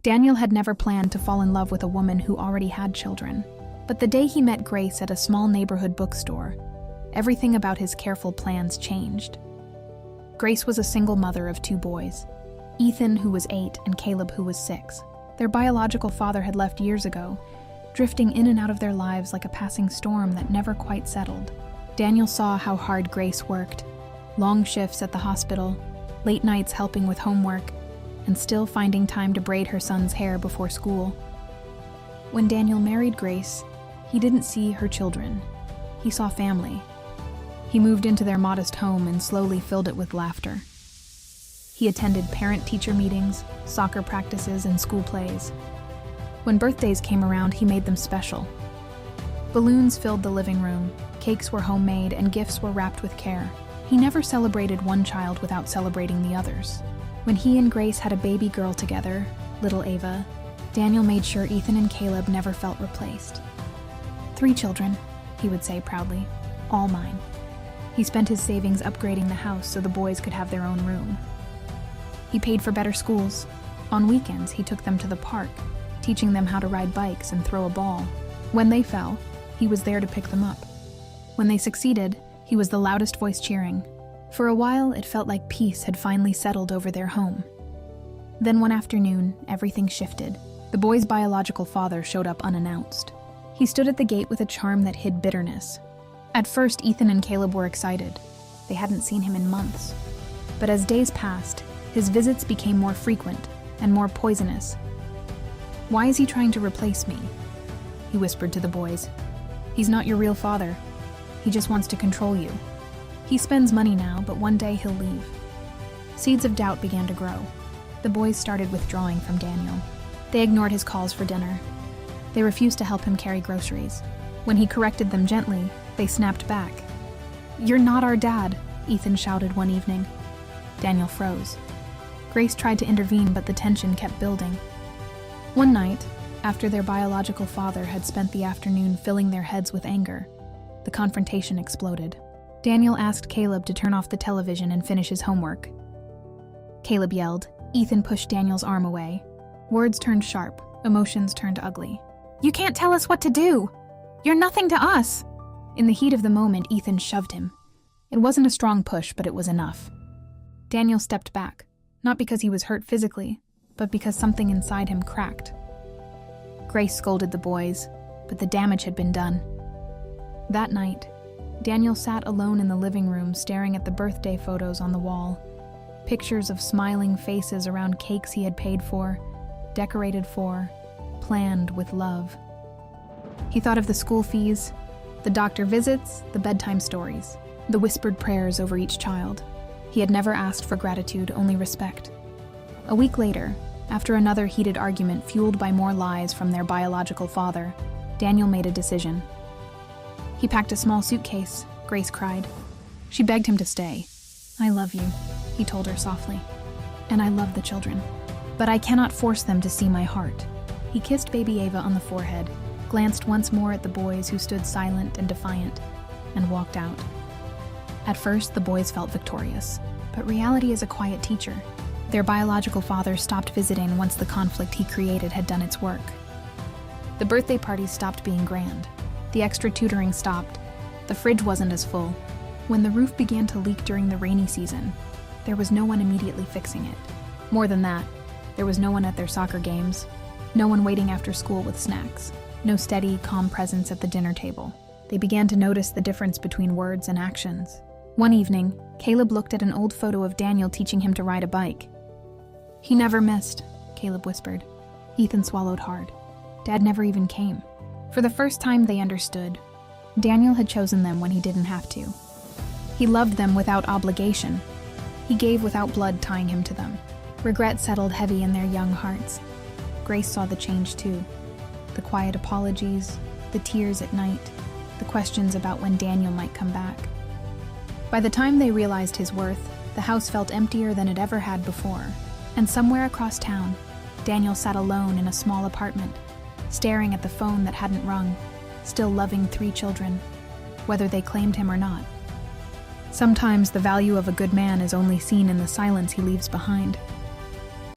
Daniel had never planned to fall in love with a woman who already had children. But the day he met Grace at a small neighborhood bookstore, everything about his careful plans changed. Grace was a single mother of 2 boys, Ethan, who was 8, and Caleb, who was 6. Their biological father had left years ago, drifting in and out of their lives like a passing storm that never quite settled. Daniel saw how hard Grace worked, long shifts at the hospital, late nights helping with homework, and still finding time to braid her son's hair before school. When Daniel married Grace, he didn't see her children. He saw family. He moved into their modest home and slowly filled it with laughter. He attended parent-teacher meetings, soccer practices, and school plays. When birthdays came around, he made them special. Balloons filled the living room, cakes were homemade, and gifts were wrapped with care. He never celebrated one child without celebrating the others. When he and Grace had a baby girl together, little Ava, Daniel made sure Ethan and Caleb never felt replaced. 3 children, he would say proudly, all mine. He spent his savings upgrading the house so the boys could have their own room. He paid for better schools. On weekends, he took them to the park, teaching them how to ride bikes and throw a ball. When they fell, he was there to pick them up. When they succeeded, he was the loudest voice cheering. For a while, it felt like peace had finally settled over their home. Then one afternoon, everything shifted. The boy's biological father showed up unannounced. He stood at the gate with a charm that hid bitterness. At first, Ethan and Caleb were excited. They hadn't seen him in months. But as days passed, his visits became more frequent and more poisonous. "Why is he trying to replace me?" he whispered to the boys. "He's not your real father. He just wants to control you. He spends money now, but one day he'll leave." Seeds of doubt began to grow. The boys started withdrawing from Daniel. They ignored his calls for dinner. They refused to help him carry groceries. When he corrected them gently, they snapped back. "You're not our dad," Ethan shouted one evening. Daniel froze. Grace tried to intervene, but the tension kept building. One night, after their biological father had spent the afternoon filling their heads with anger, the confrontation exploded. Daniel asked Caleb to turn off the television and finish his homework. Caleb yelled. Ethan pushed Daniel's arm away. Words turned sharp, emotions turned ugly. "You can't tell us what to do! You're nothing to us!" In the heat of the moment, Ethan shoved him. It wasn't a strong push, but it was enough. Daniel stepped back, not because he was hurt physically, but because something inside him cracked. Grace scolded the boys, but the damage had been done. That night, Daniel sat alone in the living room staring at the birthday photos on the wall, pictures of smiling faces around cakes he had paid for, decorated for, planned with love. He thought of the school fees, the doctor visits, the bedtime stories, the whispered prayers over each child. He had never asked for gratitude, only respect. A week later, after another heated argument fueled by more lies from their biological father, Daniel made a decision. He packed a small suitcase, Grace cried. She begged him to stay. "I love you," he told her softly. "And I love the children. But I cannot force them to see my heart." He kissed baby Ava on the forehead, glanced once more at the boys who stood silent and defiant, and walked out. At first, the boys felt victorious, but reality is a quiet teacher. Their biological father stopped visiting once the conflict he created had done its work. The birthday parties stopped being grand. The extra tutoring stopped. The fridge wasn't as full. When the roof began to leak during the rainy season, there was no one immediately fixing it. More than that, there was no one at their soccer games, no one waiting after school with snacks, no steady, calm presence at the dinner table. They began to notice the difference between words and actions. One evening, Caleb looked at an old photo of Daniel teaching him to ride a bike. "He never missed," Caleb whispered. Ethan swallowed hard. Dad never even came. For the first time, they understood. Daniel had chosen them when he didn't have to. He loved them without obligation. He gave without blood tying him to them. Regret settled heavy in their young hearts. Grace saw the change too. The quiet apologies, the tears at night, the questions about when Daniel might come back. By the time they realized his worth, the house felt emptier than it ever had before. And somewhere across town, Daniel sat alone in a small apartment, staring at the phone that hadn't rung, still loving 3 children, whether they claimed him or not. Sometimes the value of a good man is only seen in the silence he leaves behind.